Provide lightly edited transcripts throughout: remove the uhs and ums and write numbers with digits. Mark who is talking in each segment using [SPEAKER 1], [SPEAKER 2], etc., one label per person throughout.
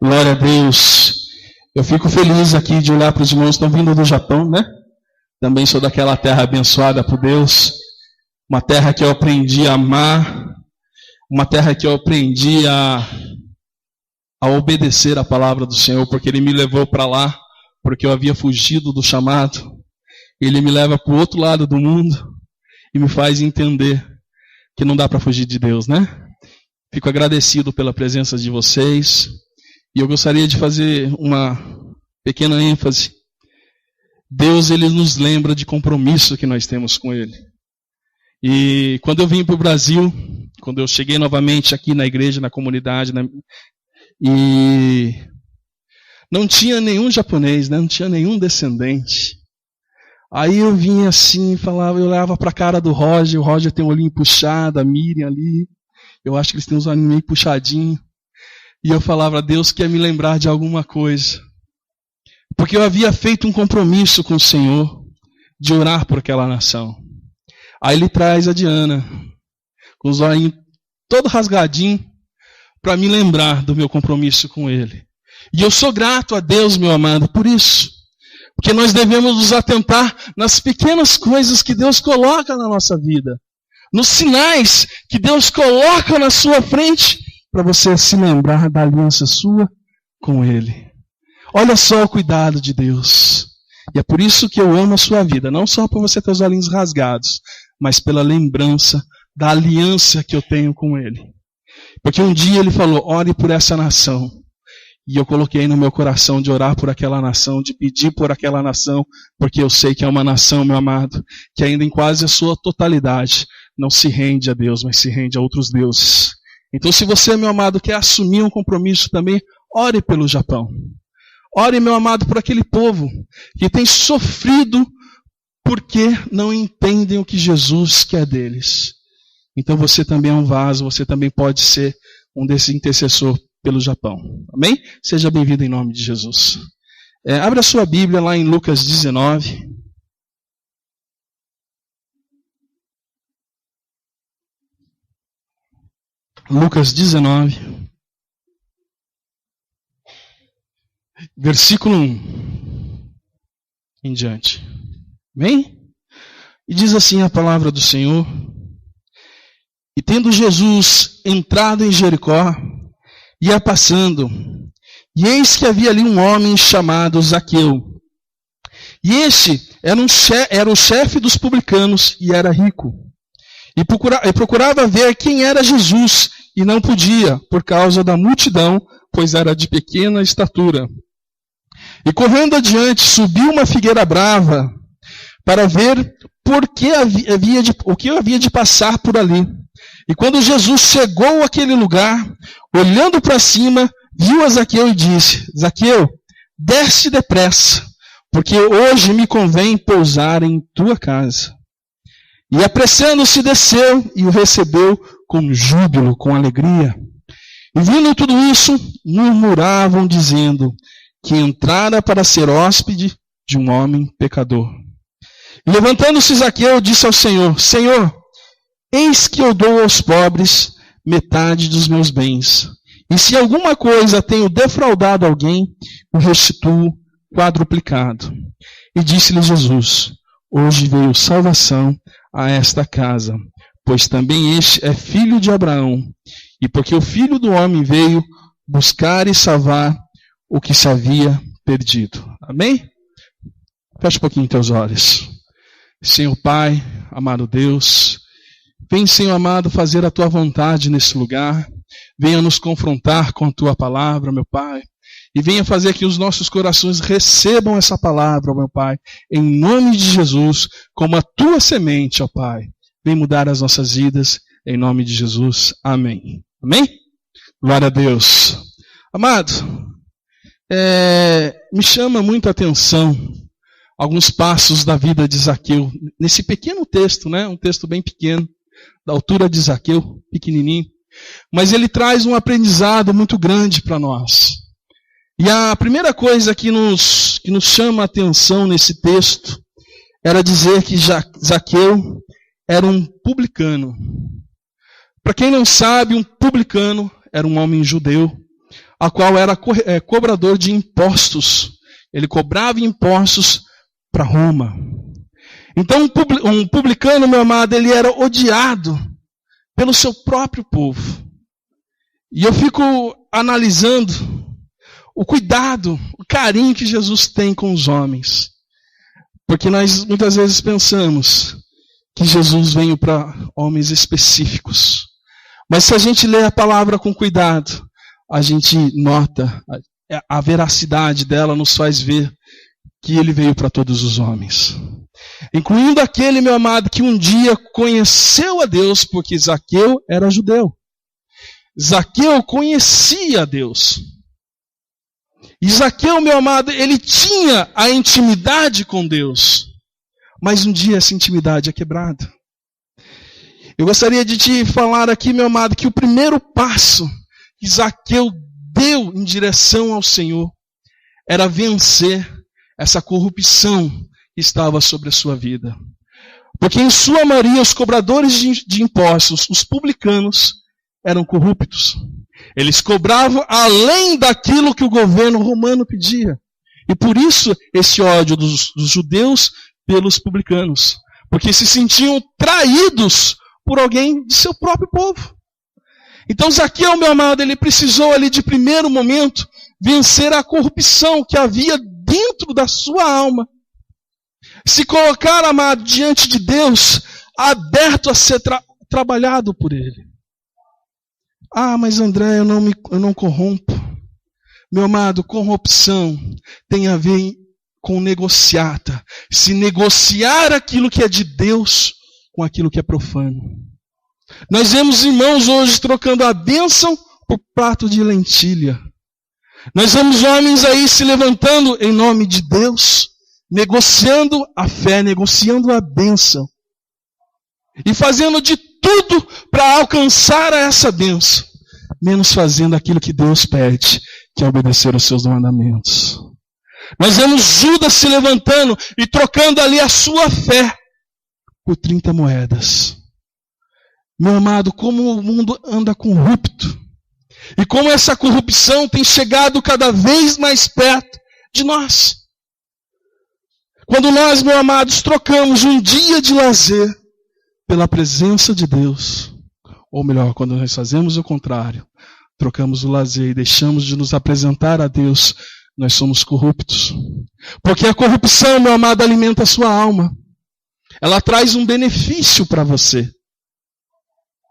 [SPEAKER 1] Glória a Deus. Eu fico feliz aqui de olhar para os irmãos que estão vindo do Japão, né? Também sou daquela terra abençoada por Deus. Uma terra que eu aprendi a amar. Uma terra que eu aprendi a obedecer a palavra do Senhor, porque Ele me levou para lá, porque eu havia fugido do chamado. Ele me leva para o outro lado do mundo e me faz entender que não dá para fugir de Deus, né? Fico agradecido pela presença de vocês. E eu gostaria de fazer uma pequena ênfase. Deus, Ele nos lembra de compromisso que nós temos com Ele. E quando eu vim para o Brasil, quando eu cheguei novamente aqui na igreja, na comunidade, e não tinha nenhum japonês, né? Não tinha nenhum descendente. Aí eu vinha assim, falava, eu olhava para a cara do Roger, o Roger tem um olhinho puxado, a Miriam ali, eu acho que eles têm uns olhinhos meio puxadinhos. E eu falava, Deus quer me lembrar de alguma coisa. Porque eu havia feito um compromisso com o Senhor de orar por aquela nação. Aí Ele traz a Diana, com os olhinhos todo rasgadinho, para me lembrar do meu compromisso com Ele. E eu sou grato a Deus, meu amado, por isso. Porque nós devemos nos atentar nas pequenas coisas que Deus coloca na nossa vida. Nos sinais que Deus coloca na sua frente, para você se lembrar da aliança sua com Ele. Olha só o cuidado de Deus. E é por isso que eu amo a sua vida. Não só por você ter os olhinhos rasgados, mas pela lembrança da aliança que eu tenho com Ele. Porque um dia Ele falou, ore por essa nação. E eu coloquei no meu coração de orar por aquela nação, de pedir por aquela nação, porque eu sei que é uma nação, meu amado, que ainda em quase a sua totalidade não se rende a Deus, mas se rende a outros deuses. Então, se você, meu amado, quer assumir um compromisso também, ore pelo Japão. Ore, meu amado, por aquele povo que tem sofrido porque não entendem o que Jesus quer deles. Então, você também é um vaso, você também pode ser um desse intercessor pelo Japão. Amém? Seja bem-vindo em nome de Jesus. Abra a sua Bíblia lá em Lucas 19. Lucas 19, versículo 1 em diante. Amém? E diz assim a palavra do Senhor. E tendo Jesus entrado em Jericó, ia passando, e eis que havia ali um homem chamado Zaqueu. E este era o chefe dos publicanos e era rico. E procurava ver quem era Jesus, e não podia, por causa da multidão, pois era de pequena estatura. E correndo adiante, subiu uma figueira brava, para ver o que havia de passar por ali. E quando Jesus chegou àquele lugar, olhando para cima, viu a Zaqueu e disse, Zaqueu, desce depressa, porque hoje me convém pousar em tua casa. E apressando-se desceu e o recebeu com júbilo, com alegria. E vendo tudo isso, murmuravam dizendo que entrara para ser hóspede de um homem pecador. E levantando-se Zaqueu, disse ao Senhor, Senhor, eis que eu dou aos pobres metade dos meus bens. E se alguma coisa tenho defraudado alguém, o restituo quadruplicado. E disse-lhe Jesus, hoje veio salvação a esta casa, pois também este é filho de Abraão, e porque o Filho do Homem veio buscar e salvar o que se havia perdido. Amém? Feche um pouquinho teus olhos. Senhor Pai, amado Deus, vem, Senhor amado, fazer a Tua vontade nesse lugar, venha nos confrontar com a Tua palavra, meu Pai, e venha fazer que os nossos corações recebam essa palavra, meu Pai, em nome de Jesus, como a Tua semente, ó Pai. Vem mudar as nossas vidas, em nome de Jesus. Amém. Amém? Glória a Deus. Amado, me chama muito a atenção alguns passos da vida de Zaqueu, nesse pequeno texto, né? Um texto bem pequeno, da altura de Zaqueu, pequenininho, mas ele traz um aprendizado muito grande para nós. E a primeira coisa que nos chama a atenção nesse texto era dizer que Zaqueu era um publicano. Para quem não sabe, um publicano era um homem judeu, a qual era cobrador de impostos. Ele cobrava impostos para Roma. Então, um publicano, meu amado, ele era odiado pelo seu próprio povo. E eu fico analisando o cuidado, o carinho que Jesus tem com os homens. Porque nós muitas vezes pensamos que Jesus veio para homens específicos. Mas se a gente lê a palavra com cuidado, a gente nota a veracidade dela, nos faz ver que ele veio para todos os homens. Incluindo aquele, meu amado, que um dia conheceu a Deus, porque Zaqueu era judeu. Zaqueu conhecia a Deus. E Zaqueu, meu amado, ele tinha a intimidade com Deus. Mas um dia essa intimidade é quebrada. Eu gostaria de te falar aqui, meu amado, que o primeiro passo que Zaqueu deu em direção ao Senhor era vencer essa corrupção que estava sobre a sua vida. Porque em sua maioria os cobradores de impostos, os publicanos, eram corruptos. Eles cobravam além daquilo que o governo romano pedia. E por isso esse ódio dos judeus pelos publicanos. Porque se sentiam traídos por alguém de seu próprio povo. Então Zaqueu, meu amado, ele precisou ali de primeiro momento vencer a corrupção que havia dentro da sua alma. Se colocar, amado, diante de Deus, aberto a ser trabalhado por Ele. Ah, mas André, eu não corrompo. Meu amado, corrupção tem a ver com negociata. Se negociar aquilo que é de Deus com aquilo que é profano. Nós vemos irmãos hoje trocando a bênção por prato de lentilha. Nós vemos homens aí se levantando em nome de Deus, negociando a fé, negociando a bênção. E fazendo de tudo para alcançar essa bênção, menos fazendo aquilo que Deus pede, que é obedecer aos seus mandamentos. Nós vemos Judas se levantando e trocando ali a sua fé por 30 moedas. Meu amado, como o mundo anda corrupto. E como essa corrupção tem chegado cada vez mais perto de nós. Quando nós, meus amados, trocamos um dia de lazer pela presença de Deus, ou melhor, quando nós fazemos o contrário, trocamos o lazer e deixamos de nos apresentar a Deus, nós somos corruptos. Porque a corrupção, meu amado, alimenta a sua alma. Ela traz um benefício para você,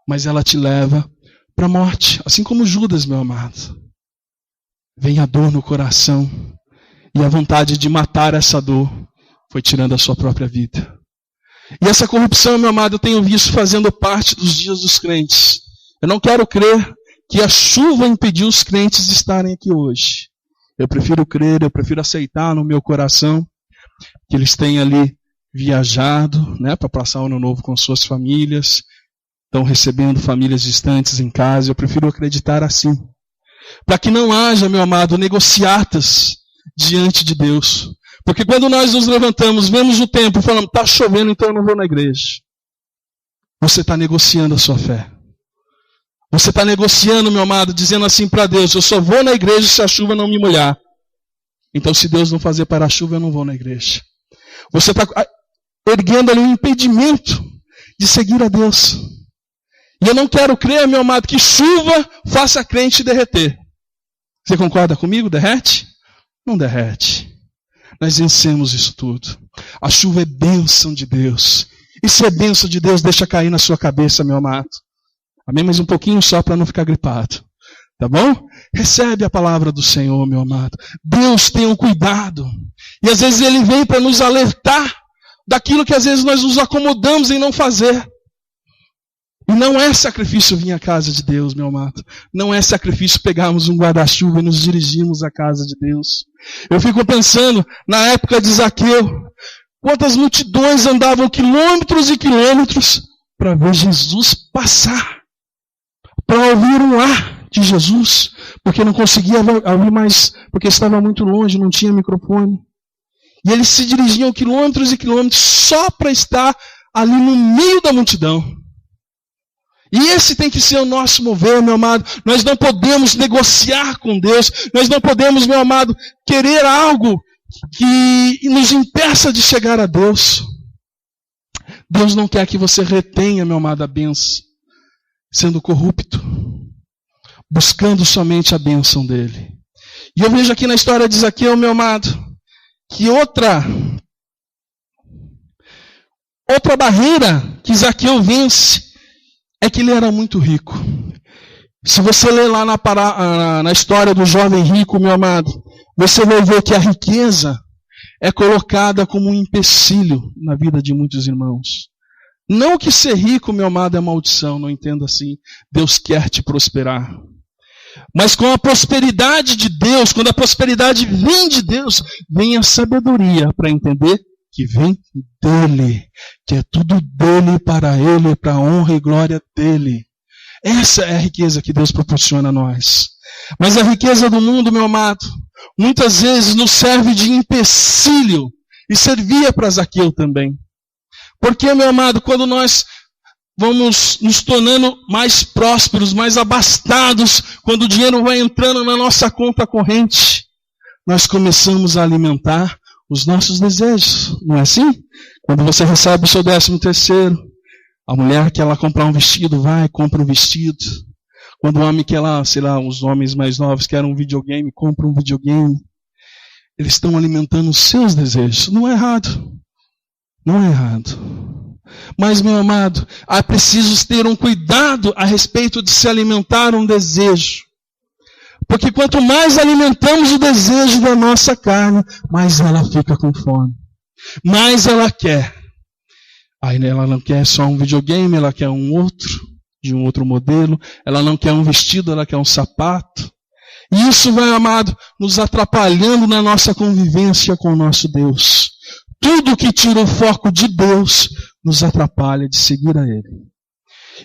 [SPEAKER 1] mas ela te leva para a morte, assim como Judas, meu amado. Vem a dor no coração e a vontade de matar essa dor foi tirando a sua própria vida. E essa corrupção, meu amado, eu tenho visto fazendo parte dos dias dos crentes. Eu não quero crer que a chuva impediu os crentes de estarem aqui hoje. Eu prefiro crer, eu prefiro aceitar no meu coração que eles têm ali viajado, né, para passar o ano novo com suas famílias, estão recebendo famílias distantes em casa. Eu prefiro acreditar assim. Para que não haja, meu amado, negociatas diante de Deus. Porque quando nós nos levantamos, vemos o tempo e falamos, está chovendo, então eu não vou na igreja. Você está negociando a sua fé. Você está negociando, meu amado, dizendo assim para Deus, eu só vou na igreja se a chuva não me molhar. Então se Deus não fazer para a chuva, eu não vou na igreja. Você está erguendo ali um impedimento de seguir a Deus. E eu não quero crer, meu amado, que chuva faça a crente derreter. Você concorda comigo? Derrete? Não derrete. Nós vencemos isso tudo. A chuva é bênção de Deus. E se é bênção de Deus, deixa cair na sua cabeça, meu amado. Amém? Mais um pouquinho só para não ficar gripado. Tá bom? Recebe a palavra do Senhor, meu amado. Deus tem um cuidado. E às vezes Ele vem para nos alertar daquilo que às vezes nós nos acomodamos em não fazer. E não é sacrifício vir à casa de Deus, meu amado. Não é sacrifício pegarmos um guarda-chuva e nos dirigirmos à casa de Deus. Eu fico pensando, na época de Zaqueu, quantas multidões andavam quilômetros e quilômetros para ver Jesus passar. Para ouvir um ar de Jesus. Porque não conseguia ouvir mais, porque estava muito longe, não tinha microfone. E eles se dirigiam quilômetros e quilômetros só para estar ali no meio da multidão. E esse tem que ser o nosso mover, meu amado. Nós não podemos negociar com Deus. Nós não podemos, meu amado, querer algo que nos impeça de chegar a Deus. Deus não quer que você retenha, meu amado, a bênção, sendo corrupto, buscando somente a bênção dele. E eu vejo aqui na história de Zaqueu, meu amado, que outra barreira que Zaqueu vence é que ele era muito rico. Se você ler lá na história do jovem rico, meu amado, você vai ver que a riqueza é colocada como um empecilho na vida de muitos irmãos. Não que ser rico, meu amado, é maldição, não entenda assim. Deus quer te prosperar. Mas com a prosperidade de Deus, quando a prosperidade vem de Deus, vem a sabedoria para entender que vem dele, que é tudo dele, para ele, para a honra e glória dele. Essa é a riqueza que Deus proporciona a nós. Mas a riqueza do mundo, meu amado, muitas vezes nos serve de empecilho, e servia para Zaqueu também. Porque, meu amado, quando nós vamos nos tornando mais prósperos, mais abastados, quando o dinheiro vai entrando na nossa conta corrente, nós começamos a alimentar os nossos desejos, não é assim? Quando você recebe o seu 13º, a mulher quer ela comprar um vestido, vai, compra um vestido. Quando o homem quer lá, sei lá, os homens mais novos querem um videogame, compra um videogame. Eles estão alimentando os seus desejos. Não é errado. Não é errado. Mas, meu amado, é preciso ter um cuidado a respeito de se alimentar um desejo. Porque quanto mais alimentamos o desejo da nossa carne, mais ela fica com fome. Mais ela quer. Aí ela não quer só um videogame, ela quer um outro, de um outro modelo. Ela não quer um vestido, ela quer um sapato. E isso vai, amado, nos atrapalhando na nossa convivência com o nosso Deus. Tudo que tira o foco de Deus nos atrapalha de seguir a Ele.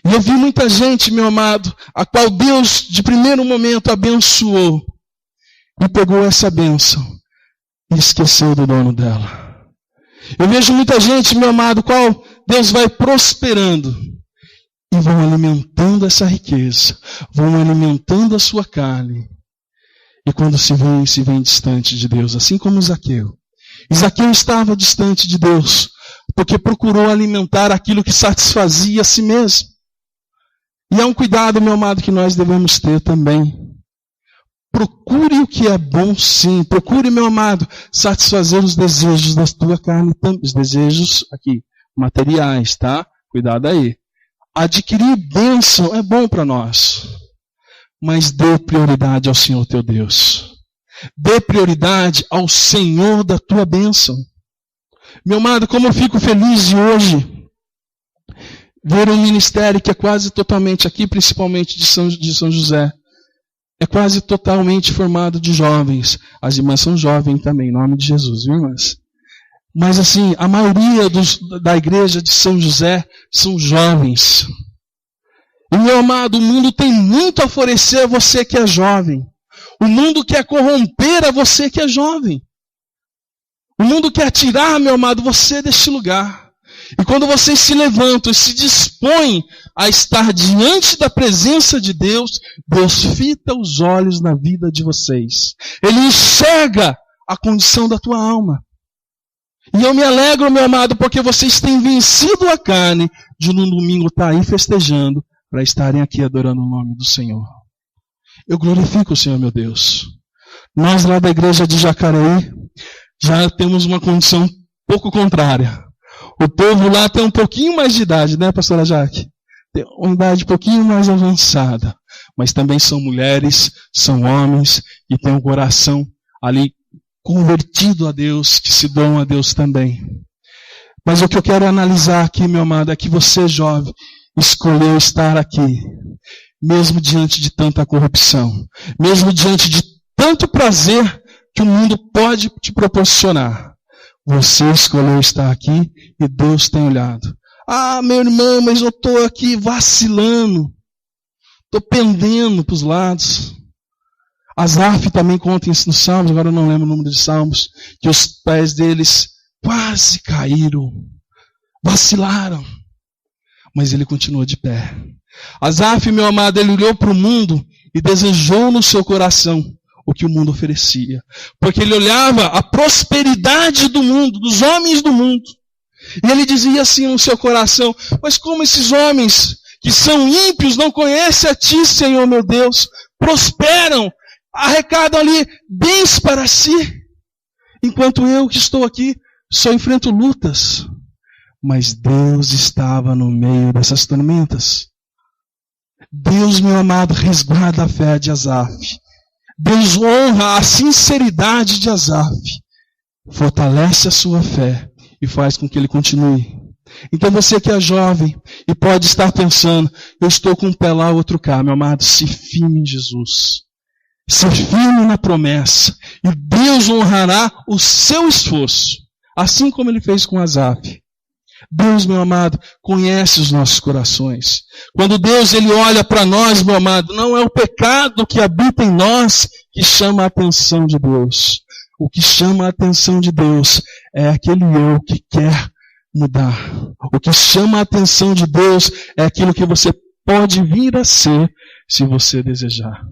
[SPEAKER 1] E eu vi muita gente, meu amado, a qual Deus, de primeiro momento, abençoou. E pegou essa bênção e esqueceu do dono dela. Eu vejo muita gente, meu amado, qual Deus vai prosperando. E vão alimentando essa riqueza. Vão alimentando a sua carne. E quando se vê distante de Deus. Assim como Zaqueu. E Zaqueu estava distante de Deus. Porque procurou alimentar aquilo que satisfazia a si mesmo. E é um cuidado, meu amado, que nós devemos ter também. Procure o que é bom, sim. Procure, meu amado, satisfazer os desejos da tua carne, os desejos aqui, materiais, tá? Cuidado aí. Adquirir bênção é bom para nós. Mas dê prioridade ao Senhor teu Deus. Dê prioridade ao Senhor da tua bênção. Meu amado, como eu fico feliz de hoje ver um ministério que é quase totalmente aqui, principalmente de São José, é quase totalmente formado de jovens. As irmãs são jovens também, em nome de Jesus, viu, irmãs? Mas assim, a maioria da igreja de São José são jovens. E, meu amado, o mundo tem muito a oferecer a você que é jovem. O mundo quer corromper a você que é jovem. O mundo quer tirar, meu amado, você deste lugar. E quando vocês se levantam e se dispõem a estar diante da presença de Deus, Deus fita os olhos na vida de vocês. Ele enxerga a condição da tua alma. E eu me alegro, meu amado, porque vocês têm vencido a carne de no domingo estar aí festejando para estarem aqui adorando o nome do Senhor. Eu glorifico o Senhor, meu Deus. Nós lá da igreja de Jacareí já temos uma condição um pouco contrária. O povo lá tem um pouquinho mais de idade, né, pastora Jaque? Tem uma idade um pouquinho mais avançada. Mas também são mulheres, são homens, que têm um coração ali convertido a Deus, que se dão a Deus também. Mas o que eu quero analisar aqui, meu amado, é que você, jovem, escolheu estar aqui, mesmo diante de tanta corrupção, mesmo diante de tanto prazer que o mundo pode te proporcionar. Você escolheu estar aqui e Deus tem olhado. Ah, meu irmão, mas eu estou aqui vacilando. Estou pendendo para os lados. Asaf também conta isso nos Salmos, agora eu não lembro o número de Salmos, que os pés deles quase caíram, vacilaram. Mas ele continuou de pé. Asaf, meu amado, ele olhou para o mundo e desejou no seu coração o que o mundo oferecia. Porque ele olhava a prosperidade do mundo, dos homens do mundo. E ele dizia assim no seu coração: mas como esses homens que são ímpios não conhecem a ti, Senhor meu Deus, prosperam, arrecadam ali bens para si, enquanto eu que estou aqui só enfrento lutas. Mas Deus estava no meio dessas tormentas. Deus, meu amado, resguarda a fé de Asaf. Deus honra a sinceridade de Asaf, fortalece a sua fé e faz com que ele continue. Então você que é jovem e pode estar pensando: eu estou com um pé lá, outro cá. Meu amado, se firme em Jesus. Se firme na promessa. E Deus honrará o seu esforço. Assim como ele fez com Asaf. Deus, meu amado, conhece os nossos corações. Quando Deus ele olha para nós, meu amado, não é o pecado que habita em nós que chama a atenção de Deus. O que chama a atenção de Deus é aquele eu que quer mudar. O que chama a atenção de Deus é aquilo que você pode vir a ser se você desejar.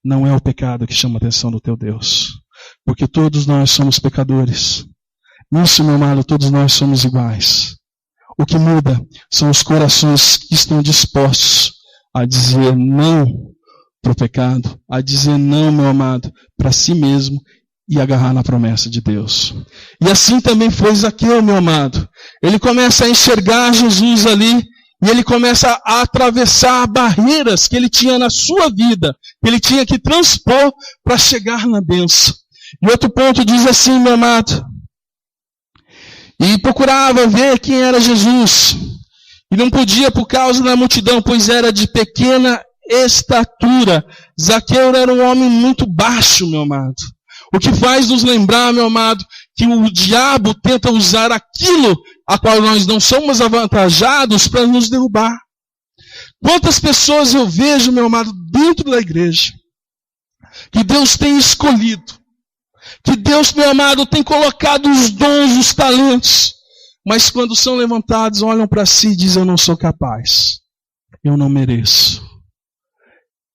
[SPEAKER 1] Não é o pecado que chama a atenção do teu Deus. Porque todos nós somos pecadores. Nisso, meu amado, todos nós somos iguais. O que muda são os corações que estão dispostos a dizer não para o pecado, a dizer não, meu amado, para si mesmo e agarrar na promessa de Deus. E assim também foi Zaqueu, meu amado. Ele começa a enxergar Jesus ali e ele começa a atravessar barreiras que ele tinha na sua vida, que ele tinha que transpor para chegar na bênção. E outro ponto diz assim, meu amado: e procurava ver quem era Jesus. E não podia por causa da multidão, pois era de pequena estatura. Zaqueu era um homem muito baixo, meu amado. O que faz nos lembrar, meu amado, que o diabo tenta usar aquilo a qual nós não somos avantajados para nos derrubar. Quantas pessoas eu vejo, meu amado, dentro da igreja, que Deus tem escolhido, que Deus, meu amado, tem colocado os dons, os talentos, mas quando são levantados, olham para si e dizem: eu não sou capaz, eu não mereço.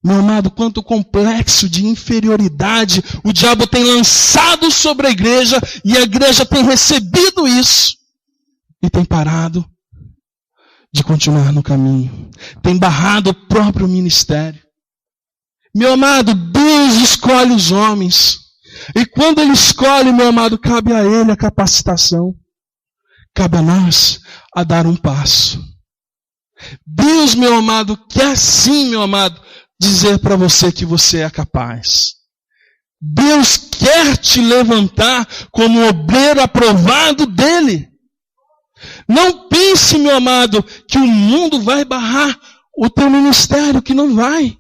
[SPEAKER 1] Meu amado, quanto complexo de inferioridade o diabo tem lançado sobre a igreja, e a igreja tem recebido isso, e tem parado de continuar no caminho, tem barrado o próprio ministério. Meu amado, Deus escolhe os homens, e quando Ele escolhe, meu amado, cabe a Ele a capacitação. Cabe a nós a dar um passo. Deus, meu amado, quer sim, meu amado, dizer para você que você é capaz. Deus quer te levantar como obreiro aprovado dEle. Não pense, meu amado, que o mundo vai barrar o teu ministério, que não vai.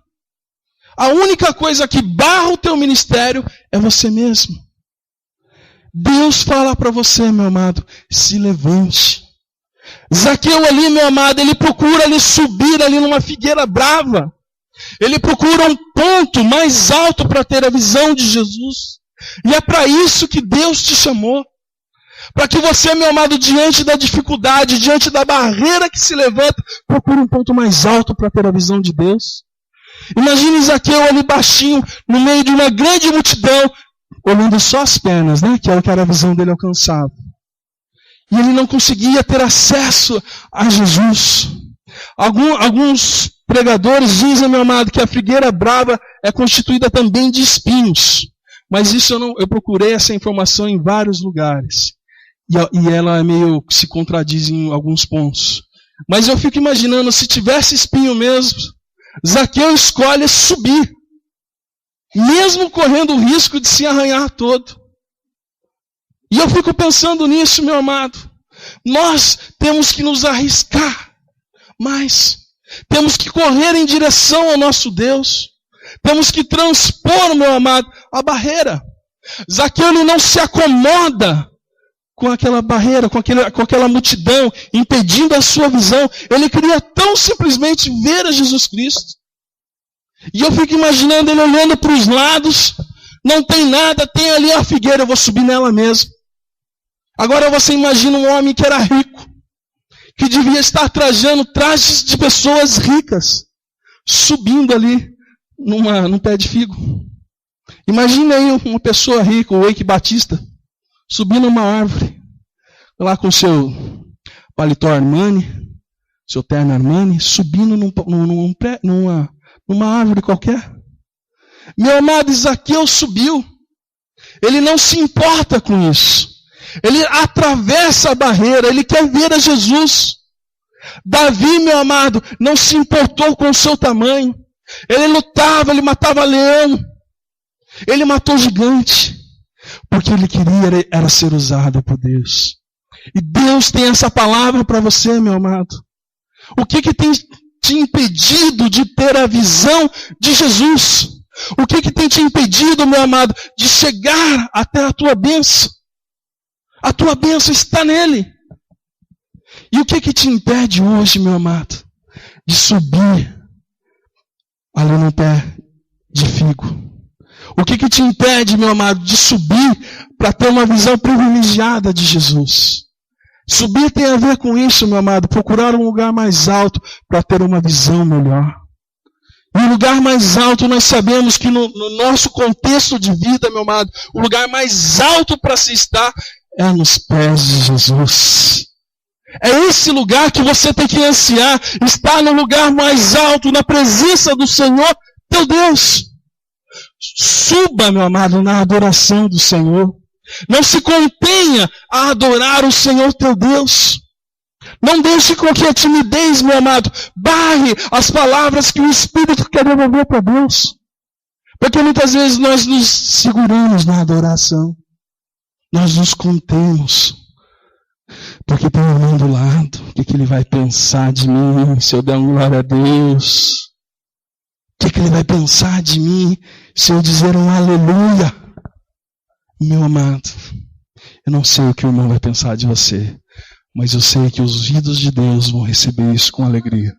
[SPEAKER 1] A única coisa que barra o teu ministério é você mesmo. Deus fala para você, meu amado, se levante. Zaqueu ali, meu amado, ele procura ali subir ali numa figueira brava. Ele procura um ponto mais alto para ter a visão de Jesus. E é para isso que Deus te chamou. Para que você, meu amado, diante da dificuldade, diante da barreira que se levanta, procure um ponto mais alto para ter a visão de Deus. Imagine Zaqueu ali baixinho, no meio de uma grande multidão, olhando só as pernas, né? Que era o que era a visão dele alcançava. E ele não conseguia ter acesso a Jesus. Alguns pregadores dizem, meu amado, que a figueira brava é constituída também de espinhos. Mas isso eu procurei essa informação em vários lugares. E ela meio se contradiz em alguns pontos. Mas eu fico imaginando, se tivesse espinho mesmo, Zaqueu escolhe subir, mesmo correndo o risco de se arranhar todo. E eu fico pensando nisso, meu amado. Nós temos que nos arriscar mais. Temos que correr em direção ao nosso Deus. Temos que transpor, meu amado, a barreira. Zaqueu ele não se acomoda com aquela barreira, com aquela multidão, impedindo a sua visão. Ele queria tão simplesmente ver a Jesus Cristo. E eu fico imaginando ele olhando para os lados, não tem nada, tem ali a figueira, eu vou subir nela mesmo. Agora você imagina um homem que era rico, que devia estar trajando trajes de pessoas ricas, subindo ali num pé de figo. Imagina aí uma pessoa rica, o Eike Batista, subindo uma árvore, lá com seu paletó Armani, seu terno Armani, subindo numa árvore qualquer. Meu amado, Zaqueu subiu. Ele não se importa com isso. Ele atravessa a barreira, ele quer ver a Jesus. Davi, meu amado, não se importou com o seu tamanho. Ele lutava, ele matava leão. Ele matou gigante. Porque ele queria era ser usado por Deus. E Deus tem essa palavra para você, meu amado. O que tem te impedido de ter a visão de Jesus? O que tem te impedido, meu amado, de chegar até a tua bênção? A tua bênção está nele. E o que te impede hoje, meu amado, de subir ali no pé de figo? O que te impede, meu amado, de subir para ter uma visão privilegiada de Jesus? Subir tem a ver com isso, meu amado, procurar um lugar mais alto para ter uma visão melhor. E o lugar mais alto, nós sabemos que no nosso contexto de vida, meu amado, o lugar mais alto para se estar é nos pés de Jesus. É esse lugar que você tem que ansiar, estar no lugar mais alto, na presença do Senhor, teu Deus. Suba, meu amado, na adoração do Senhor. Não se contenha a adorar o Senhor teu Deus. Não deixe com que a timidez, meu amado, barre as palavras que o Espírito quer devolver para Deus. Porque muitas vezes nós nos seguramos na adoração. Nós nos contemos. Porque tem um irmão do lado. O que ele vai pensar de mim se eu der uma glória a Deus? O que ele vai pensar de mim se eu dizer um aleluia? Meu amado, eu não sei o que o irmão vai pensar de você. Mas eu sei que os filhos de Deus vão receber isso com alegria.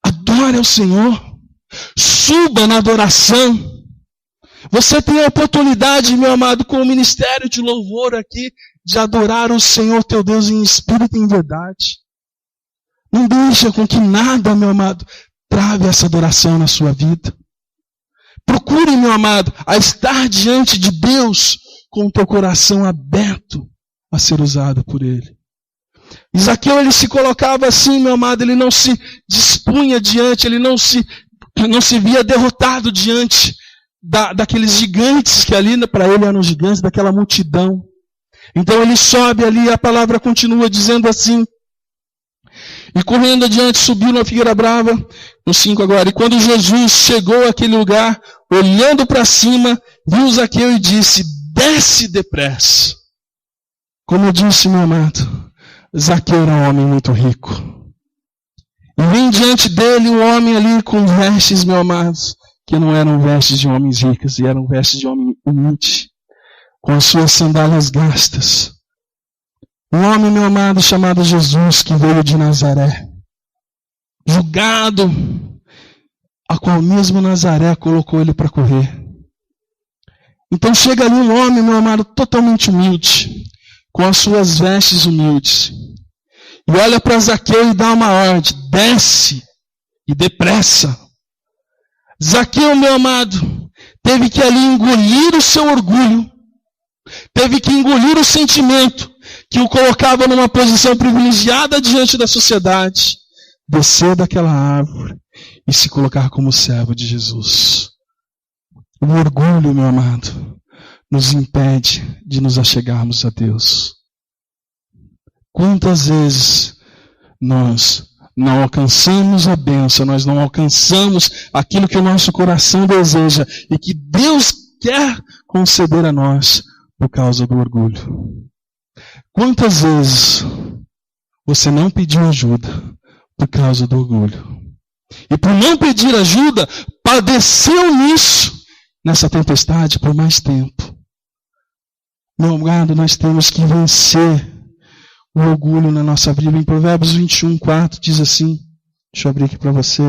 [SPEAKER 1] Adore ao Senhor. Suba na adoração. Você tem a oportunidade, meu amado, com o ministério de louvor aqui, de adorar o Senhor teu Deus em espírito e em verdade. Não deixa com que nada, meu amado, trave essa adoração na sua vida. Procure, meu amado, a estar diante de Deus com o teu coração aberto a ser usado por Ele. Zaqueu, ele se colocava assim, meu amado, ele não se dispunha diante, ele não se via derrotado diante daqueles gigantes que ali para ele eram gigantes, daquela multidão. Então ele sobe ali e a palavra continua dizendo assim: e correndo adiante subiu na figueira brava, no 5 agora, e quando Jesus chegou àquele lugar, olhando para cima, viu Zaqueu e disse: desce depressa. Como eu disse, meu amado, Zaqueu era um homem muito rico. E vem diante dele um homem ali com vestes, meu amados, que não eram vestes de homens ricos, e eram vestes de homem humilde, com as suas sandálias gastas. Um homem, meu amado, chamado Jesus, que veio de Nazaré, julgado, a qual mesmo Nazaré colocou ele para correr. Então chega ali um homem, meu amado, totalmente humilde, com as suas vestes humildes, e olha para Zaqueu e dá uma ordem: desce e depressa. Zaqueu, meu amado, teve que ali engolir o seu orgulho, teve que engolir o sentimento que o colocava numa posição privilegiada diante da sociedade, descer daquela árvore e se colocar como servo de Jesus. O orgulho, meu amado, nos impede de nos achegarmos a Deus. Quantas vezes nós não alcançamos a bênção, nós não alcançamos aquilo que o nosso coração deseja e que Deus quer conceder a nós por causa do orgulho. Quantas vezes você não pediu ajuda por causa do orgulho? E por não pedir ajuda, padeceu nessa tempestade por mais tempo. Meu amado, nós temos que vencer o orgulho na nossa vida. Em Provérbios 21:4 diz assim, deixa eu abrir aqui para você: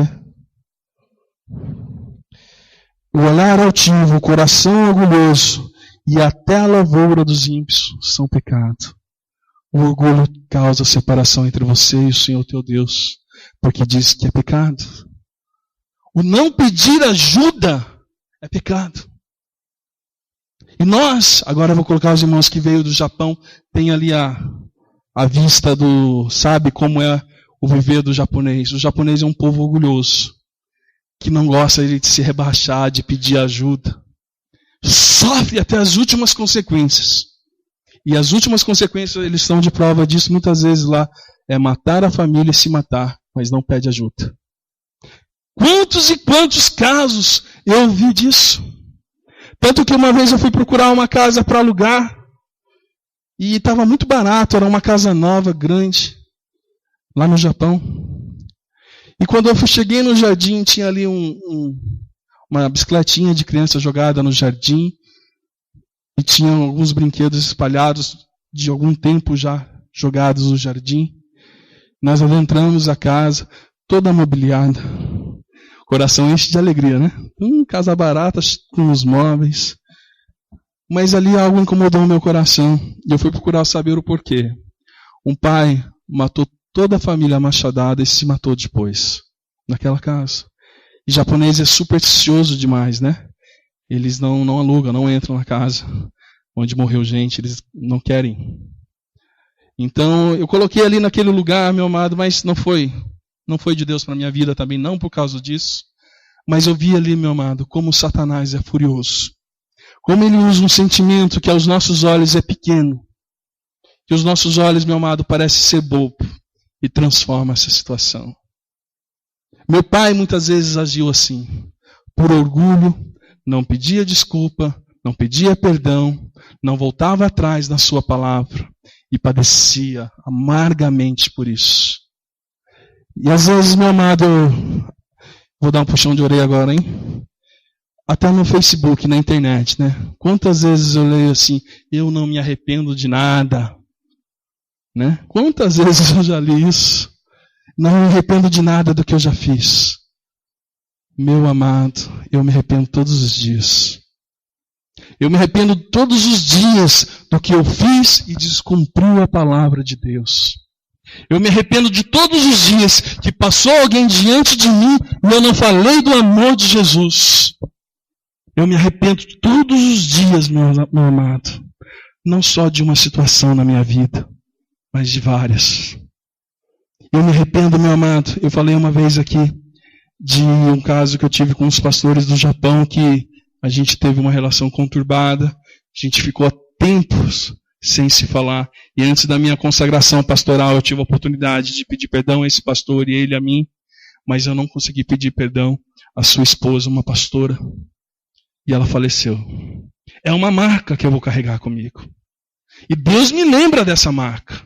[SPEAKER 1] o olhar altivo, o coração orgulhoso e até a lavoura dos ímpios são pecado. O orgulho causa separação entre você e o Senhor teu Deus, porque diz que é pecado. O não pedir ajuda é pecado. E nós, agora eu vou colocar os irmãos que veio do Japão, tem ali a vista sabe como é o viver do japonês. O japonês é um povo orgulhoso, que não gosta de se rebaixar, de pedir ajuda. Sofre até as últimas consequências. E as últimas consequências, eles estão de prova disso muitas vezes lá, é matar a família e se matar, mas não pede ajuda. Quantos e quantos casos eu ouvi disso? Tanto que uma vez eu fui procurar uma casa para alugar, e estava muito barato, era uma casa nova, grande, lá no Japão. E quando eu cheguei no jardim, tinha ali uma bicicletinha de criança jogada no jardim, e tinha alguns brinquedos espalhados de algum tempo já jogados no jardim. Nós adentramos a casa, toda mobiliada. O coração enche de alegria, né? Casa barata com os móveis. Mas ali algo incomodou o meu coração. E eu fui procurar saber o porquê. Um pai matou toda a família machadada e se matou depois, naquela casa. E japonês é supersticioso demais, né? Eles não alugam, não entram na casa onde morreu gente, eles não querem. Então, eu coloquei ali naquele lugar, meu amado, mas não foi de Deus para a minha vida também, não por causa disso. Mas eu vi ali, meu amado, como Satanás é furioso. Como ele usa um sentimento que aos nossos olhos é pequeno. Que aos nossos olhos, meu amado, parece ser bobo. E transforma essa situação. Meu pai muitas vezes agiu assim. Por orgulho, não pedia desculpa, não pedia perdão, não voltava atrás na sua palavra e padecia amargamente por isso. E às vezes, meu amado, vou dar um puxão de orelha agora, hein? Até no Facebook, na internet, né? Quantas vezes eu leio assim, eu não me arrependo de nada, né? Quantas vezes eu já li isso? Não me arrependo de nada do que eu já fiz. Meu amado, eu me arrependo todos os dias. Eu me arrependo todos os dias do que eu fiz e descumpriu a palavra de Deus. Eu me arrependo de todos os dias que passou alguém diante de mim e eu não falei do amor de Jesus. Eu me arrependo todos os dias, meu amado. Não só de uma situação na minha vida, mas de várias. Eu me arrependo, meu amado. Eu falei uma vez aqui de um caso que eu tive com os pastores do Japão, que a gente teve uma relação conturbada, a gente ficou tempos sem se falar, e antes da minha consagração pastoral eu tive a oportunidade de pedir perdão a esse pastor e ele a mim, mas eu não consegui pedir perdão à sua esposa, uma pastora, e ela faleceu. É uma marca que eu vou carregar comigo, e Deus me lembra dessa marca.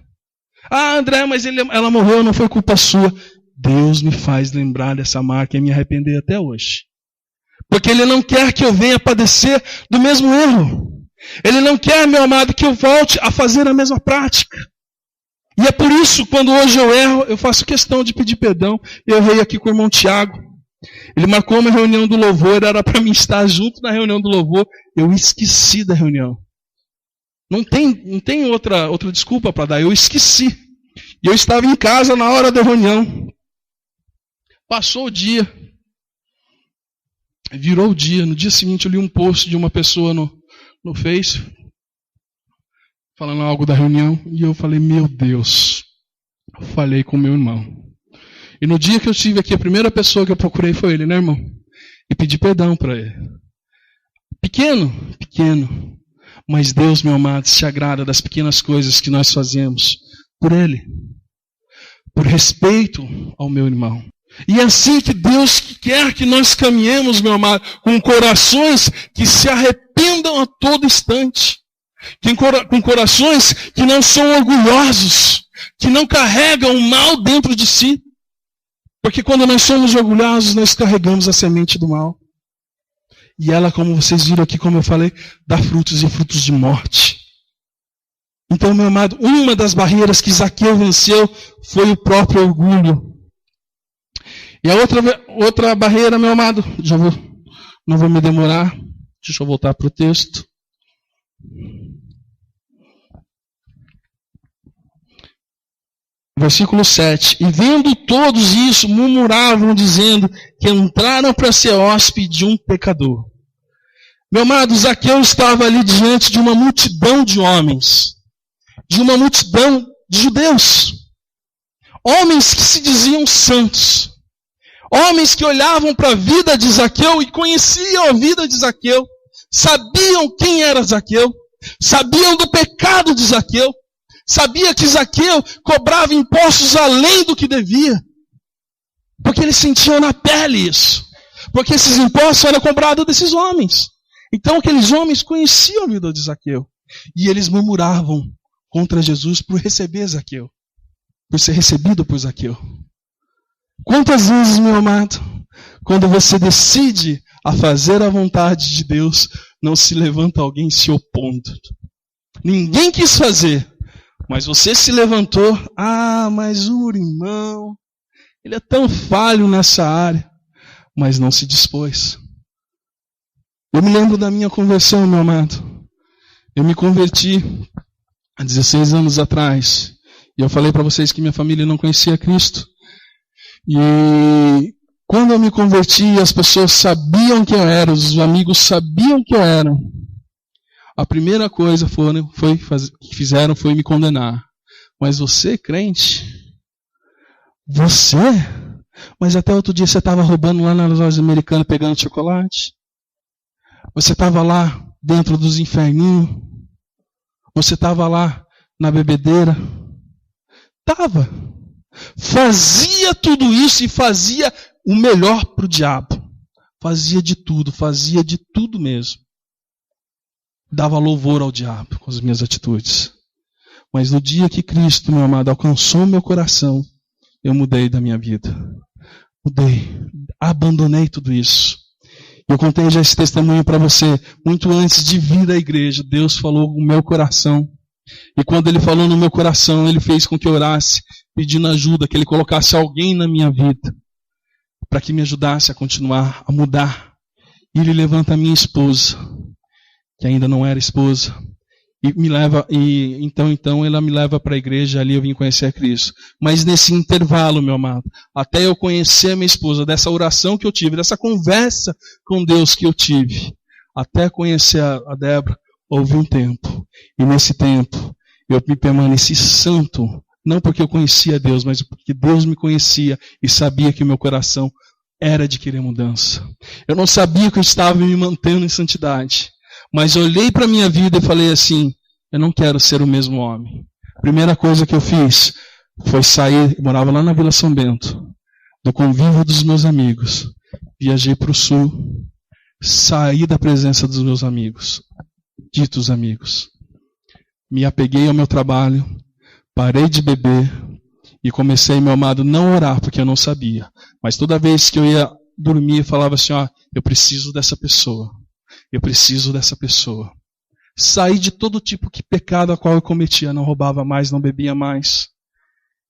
[SPEAKER 1] Ah, André, mas ela morreu, não foi culpa sua. Deus me faz lembrar dessa marca e me arrepender até hoje. Porque Ele não quer que eu venha padecer do mesmo erro. Ele não quer, meu amado, que eu volte a fazer a mesma prática. E é por isso, quando hoje eu erro, eu faço questão de pedir perdão. Eu errei aqui com o irmão Tiago. Ele marcou uma reunião do louvor, era para mim estar junto na reunião do louvor. Eu esqueci da reunião. Não tem outra desculpa para dar, eu esqueci. E eu estava em casa na hora da reunião. Passou o dia. Virou o dia. No dia seguinte eu li um post de uma pessoa no Face, falando algo da reunião. E eu falei, meu Deus, eu falei com meu irmão. E no dia que eu estive aqui, a primeira pessoa que eu procurei foi ele, né, irmão? E pedi perdão para ele. Pequeno. Mas Deus, meu amado, se agrada das pequenas coisas que nós fazemos por Ele. Por respeito ao meu irmão. E é assim que Deus quer que nós caminhemos, meu amado, com corações que se arrependam a todo instante. Com corações que não são orgulhosos, que não carregam o mal dentro de si. Porque quando nós somos orgulhosos, nós carregamos a semente do mal. E ela, como vocês viram aqui, como eu falei, dá frutos e frutos de morte. Então, meu amado, uma das barreiras que Zaqueu venceu foi o próprio orgulho. E a outra barreira, meu amado, não vou me demorar, deixa eu voltar para o texto. Versículo 7. E vendo todos isso, murmuravam, dizendo que entraram para ser hóspede de um pecador. Meu amado, Zaqueu estava ali diante de uma multidão de homens, de uma multidão de judeus. Homens que se diziam santos. Homens que olhavam para a vida de Zaqueu e conheciam a vida de Zaqueu. Sabiam quem era Zaqueu. Sabiam do pecado de Zaqueu. Sabia que Zaqueu cobrava impostos além do que devia. Porque eles sentiam na pele isso. Porque esses impostos eram cobrados desses homens. Então aqueles homens conheciam a vida de Zaqueu. E eles murmuravam contra Jesus por receber Zaqueu. Por ser recebido por Zaqueu. Quantas vezes, meu amado, quando você decide a fazer a vontade de Deus, não se levanta alguém se opondo. Ninguém quis fazer. Mas você se levantou, mas o irmão, ele é tão falho nessa área, mas não se dispôs. Eu me lembro da minha conversão, meu amado. Eu me converti há 16 anos atrás, e eu falei para vocês que minha família não conhecia Cristo. E quando eu me converti, as pessoas sabiam quem eu era, os amigos sabiam quem eu era. A primeira coisa que fizeram foi me condenar. Mas você, crente? Você? Mas até outro dia você estava roubando lá nas lojas americanas, pegando chocolate? Você estava lá dentro dos inferninhos? Você estava lá na bebedeira? Estava. Fazia tudo isso e fazia o melhor para o diabo. Fazia de tudo mesmo. Dava louvor ao diabo com as minhas atitudes. Mas no dia que Cristo, meu amado, alcançou meu coração, eu mudei da minha vida. Mudei. Abandonei tudo isso. Eu contei já esse testemunho para você. Muito antes de vir à igreja, Deus falou no meu coração. E quando Ele falou no meu coração, Ele fez com que eu orasse, pedindo ajuda, que Ele colocasse alguém na minha vida, para que me ajudasse a continuar, a mudar. E Ele levanta a minha esposa, que ainda não era esposa, e me leva, então ela me leva para a igreja, ali eu vim conhecer a Cristo. Mas nesse intervalo, meu amado, até eu conhecer a minha esposa, dessa oração que eu tive, dessa conversa com Deus que eu tive, até conhecer a Débora, houve um tempo. E nesse tempo, eu me permaneci santo, não porque eu conhecia Deus, mas porque Deus me conhecia e sabia que o meu coração era de querer mudança. Eu não sabia que eu estava me mantendo em santidade. Mas eu olhei para a minha vida e falei assim, eu não quero ser o mesmo homem. A primeira coisa que eu fiz foi sair, eu morava lá na Vila São Bento, do convívio dos meus amigos. Viajei para o sul, saí da presença dos meus amigos, ditos amigos. Me apeguei ao meu trabalho, parei de beber e comecei, meu amado, não orar, porque eu não sabia. Mas toda vez que eu ia dormir, eu falava assim, eu preciso dessa pessoa. Eu preciso dessa pessoa. Saí de todo tipo de pecado a qual eu cometia. Não roubava mais, não bebia mais.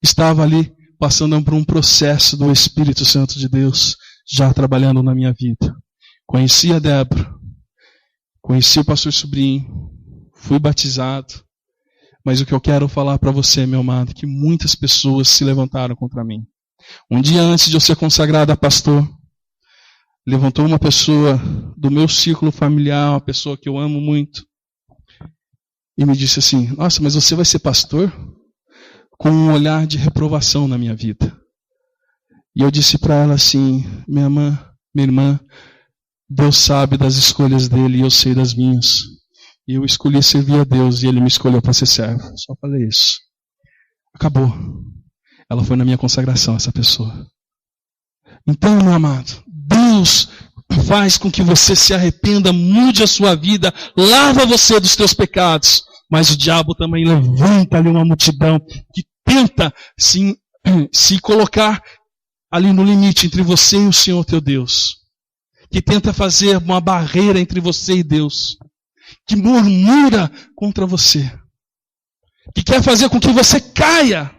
[SPEAKER 1] Estava ali passando por um processo do Espírito Santo de Deus, já trabalhando na minha vida. Conheci a Débora. Conheci o pastor Sobrinho. Fui batizado. Mas o que eu quero falar para você, meu amado, é que muitas pessoas se levantaram contra mim. Um dia antes de eu ser consagrado a pastor, levantou uma pessoa do meu círculo familiar, uma pessoa que eu amo muito, e me disse assim, nossa, mas você vai ser pastor? Com um olhar de reprovação na minha vida. E eu disse para ela assim, minha irmã, Deus sabe das escolhas dele e eu sei das minhas. E eu escolhi servir a Deus e ele me escolheu para ser servo. Só falei isso. Acabou. Ela foi na minha consagração, essa pessoa. Então, meu amado, Deus faz com que você se arrependa, mude a sua vida, lava você dos teus pecados. Mas o diabo também levanta ali uma multidão que tenta se colocar ali no limite entre você e o Senhor teu Deus. Que tenta fazer uma barreira entre você e Deus. Que murmura contra você. Que quer fazer com que você caia.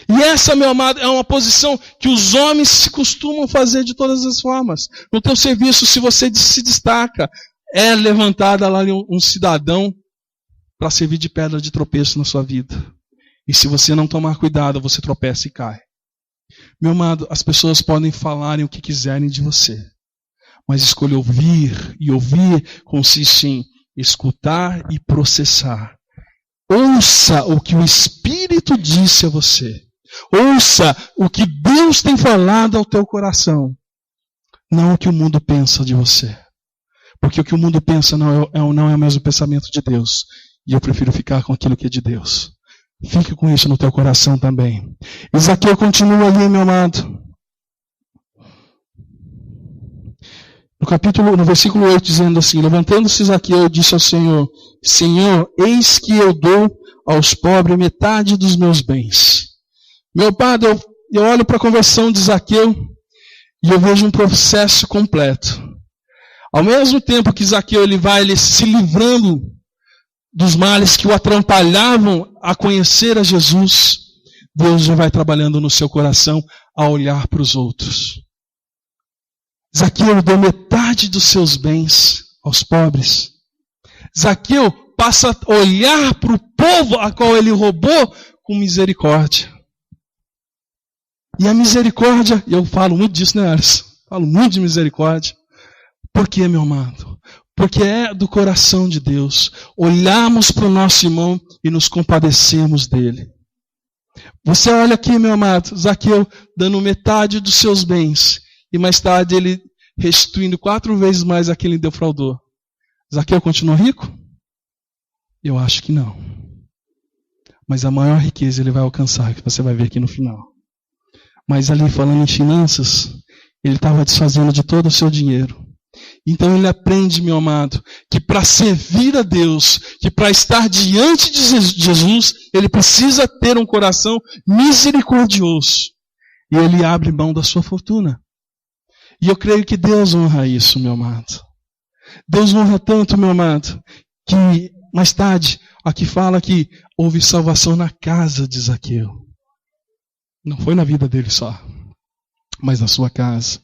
[SPEAKER 1] E essa, meu amado, é uma posição que os homens se costumam fazer de todas as formas. No teu serviço, se você se destaca, é levantada lá um cidadão para servir de pedra de tropeço na sua vida. E se você não tomar cuidado, você tropeça e cai. Meu amado, as pessoas podem falarem o que quiserem de você, mas escolher ouvir, e ouvir consiste em escutar e processar. Ouça o que o Espírito disse a você. Ouça o que Deus tem falado ao teu coração. Não o que o mundo pensa de você. Porque o que o mundo pensa não é o mesmo pensamento de Deus. E eu prefiro ficar com aquilo que é de Deus. Fique com isso no teu coração também. E Zaqueu continua ali, meu amado. No versículo 8, dizendo assim: levantando-se Zaqueu, disse ao Senhor: Senhor, eis que eu dou aos pobres metade dos meus bens. Meu Padre, eu olho para a conversão de Zaqueu e eu vejo um processo completo. Ao mesmo tempo que Zaqueu ele se livrando dos males que o atrapalhavam a conhecer a Jesus, Deus já vai trabalhando no seu coração a olhar para os outros. Zaqueu deu metade dos seus bens aos pobres. Zaqueu passa a olhar para o povo a qual ele roubou com misericórdia. E a misericórdia, e eu falo muito disso, né, Alisson? Falo muito de misericórdia. Por quê, meu amado? Porque é do coração de Deus. Olhamos para o nosso irmão e nos compadecemos dele. Você olha aqui, meu amado, Zaqueu dando metade dos seus bens. E mais tarde ele restituindo 4 vezes mais aquele que defraudou. Zaqueu continua rico? Eu acho que não. Mas a maior riqueza ele vai alcançar, que você vai ver aqui no final. Mas ali falando em finanças, ele estava desfazendo de todo o seu dinheiro. Então ele aprende, meu amado, que para servir a Deus, que para estar diante de Jesus, ele precisa ter um coração misericordioso. E ele abre mão da sua fortuna. E eu creio que Deus honra isso, meu amado. Deus honra tanto, meu amado, que mais tarde, aqui fala que houve salvação na casa de Zaqueu. Não foi na vida dele só, mas na sua casa.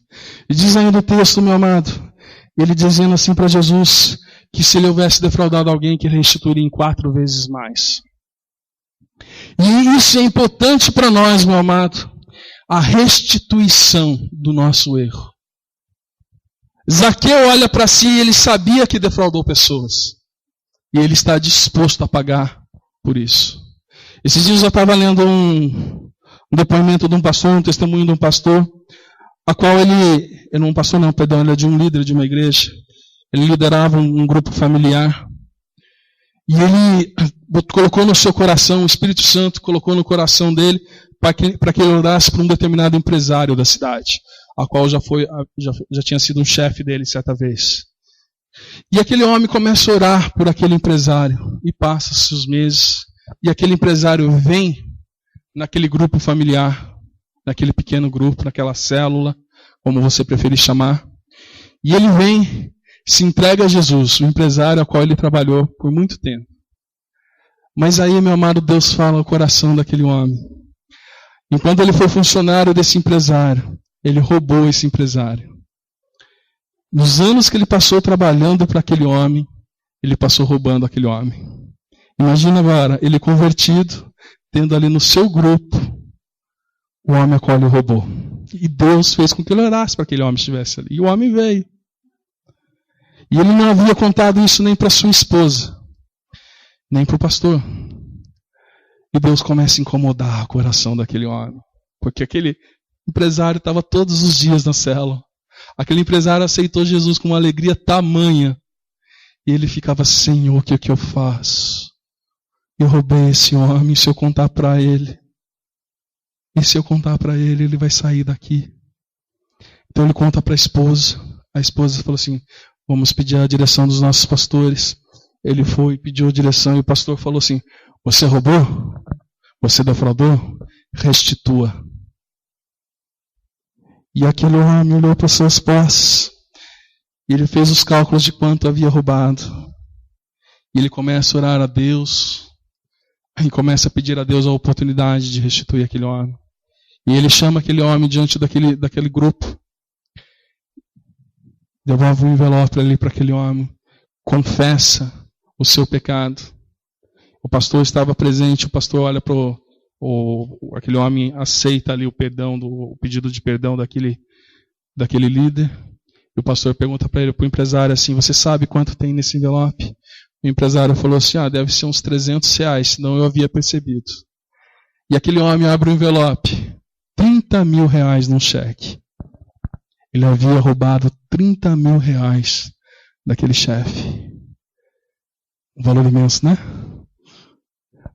[SPEAKER 1] E diz ainda o texto, meu amado, ele dizendo assim para Jesus, que se ele houvesse defraudado alguém, que ele restituiria em 4 vezes mais. E isso é importante para nós, meu amado, a restituição do nosso erro. Zaqueu olha para si e ele sabia que defraudou pessoas. E ele está disposto a pagar por isso. Esses dias eu estava lendo um depoimento de um pastor, um testemunho de um pastor, a qual ele é de um líder de uma igreja. Ele liderava um grupo familiar. E ele colocou no seu coração, o Espírito Santo colocou no coração dele, para que ele orasse para um determinado empresário da cidade, a qual já tinha sido um chefe dele certa vez. E aquele homem começa a orar por aquele empresário, e passa-se os meses, e aquele empresário vem naquele grupo familiar, naquele pequeno grupo, naquela célula, como você preferir chamar, e ele vem, se entrega a Jesus, o empresário ao qual ele trabalhou por muito tempo. Mas aí, meu amado, Deus fala ao coração daquele homem. Enquanto ele foi funcionário desse empresário, ele roubou esse empresário. Nos anos que ele passou trabalhando para aquele homem, ele passou roubando aquele homem. Imagina agora, ele convertido, tendo ali no seu grupo o homem a qual ele roubou. E Deus fez com que ele orasse para que aquele homem estivesse ali. E o homem veio. E ele não havia contado isso nem para sua esposa, nem para o pastor. E Deus começa a incomodar o coração daquele homem. Porque aquele empresário estava todos os dias na célula. Aquele empresário aceitou Jesus com uma alegria tamanha. E ele ficava, Senhor, o que é que eu faço? Eu roubei esse homem, se eu contar para ele. E se eu contar para ele, ele vai sair daqui. Então ele conta para a esposa. A esposa falou assim, vamos pedir a direção dos nossos pastores. Ele foi, pediu a direção e o pastor falou assim, você roubou? Você defraudou? Restitua. E aquele homem olhou para suas posses. E ele fez os cálculos de quanto havia roubado. E ele começa a orar a Deus. E começa a pedir a Deus a oportunidade de restituir aquele homem. E ele chama aquele homem diante daquele grupo. Devolve um envelope ali para aquele homem. Confessa o seu pecado. O pastor estava presente. O pastor olha para aquele homem aceita ali o pedido de perdão daquele líder. E o pastor pergunta para o empresário assim: você sabe quanto tem nesse envelope? O empresário falou assim: deve ser uns R$300, senão eu havia percebido. E aquele homem abre o envelope, R$30 mil num cheque. Ele havia roubado R$30 mil daquele chefe. Um valor imenso, né?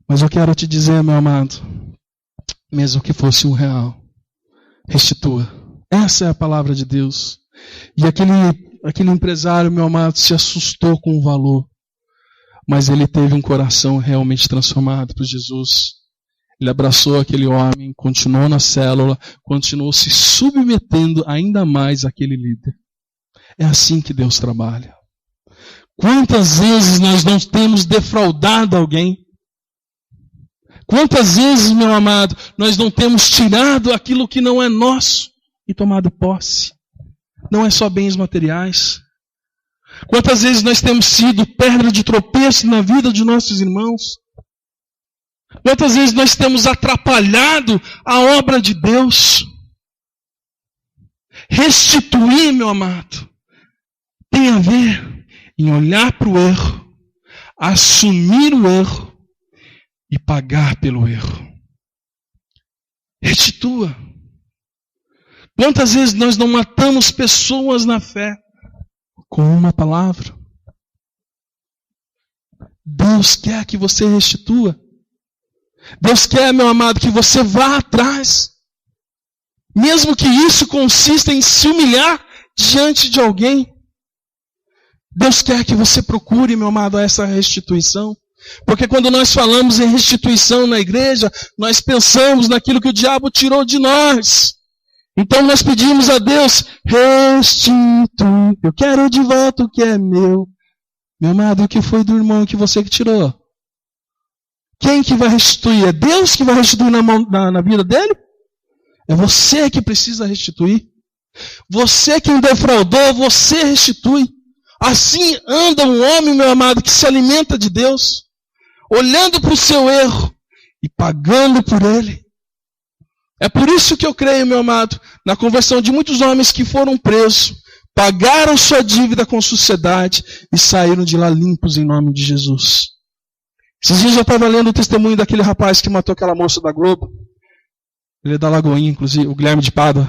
[SPEAKER 1] Mas eu quero te dizer, meu amado, mesmo que fosse R$1, restitua. Essa é a palavra de Deus. E aquele empresário, meu amado, se assustou com o valor. Mas ele teve um coração realmente transformado por Jesus. Ele abraçou aquele homem, continuou na célula, continuou se submetendo ainda mais àquele líder. É assim que Deus trabalha. Quantas vezes nós não temos defraudado alguém? Quantas vezes, meu amado, nós não temos tirado aquilo que não é nosso e tomado posse? Não é só bens materiais. Quantas vezes nós temos sido pedra de tropeço na vida de nossos irmãos? Quantas vezes nós temos atrapalhado a obra de Deus? Restituir, meu amado, tem a ver em olhar para o erro, assumir o erro e pagar pelo erro. Restitua. Quantas vezes nós não matamos pessoas na fé com uma palavra? Deus quer que você restitua. Deus quer, meu amado, que você vá atrás. Mesmo que isso consista em se humilhar diante de alguém. Deus quer que você procure, meu amado, essa restituição. Porque quando nós falamos em restituição na igreja, nós pensamos naquilo que o diabo tirou de nós. Então nós pedimos a Deus: restitui. Eu quero de volta o que é meu. Meu amado, o que foi do irmão que você que tirou? Quem que vai restituir? É Deus que vai restituir na vida dele? É você que precisa restituir. Você que defraudou, você restitui. Assim anda um homem, meu amado, que se alimenta de Deus, olhando para o seu erro e pagando por ele. É por isso que eu creio, meu amado, na conversão de muitos homens que foram presos, pagaram sua dívida com sociedade e saíram de lá limpos em nome de Jesus. Esses dias eu estava lendo o testemunho daquele rapaz que matou aquela moça da Globo. Ele é da Lagoinha, inclusive, o Guilherme de Pádua.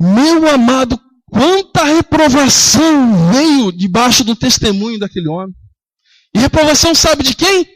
[SPEAKER 1] Meu amado, quanta reprovação veio debaixo do testemunho daquele homem. E reprovação sabe de quem?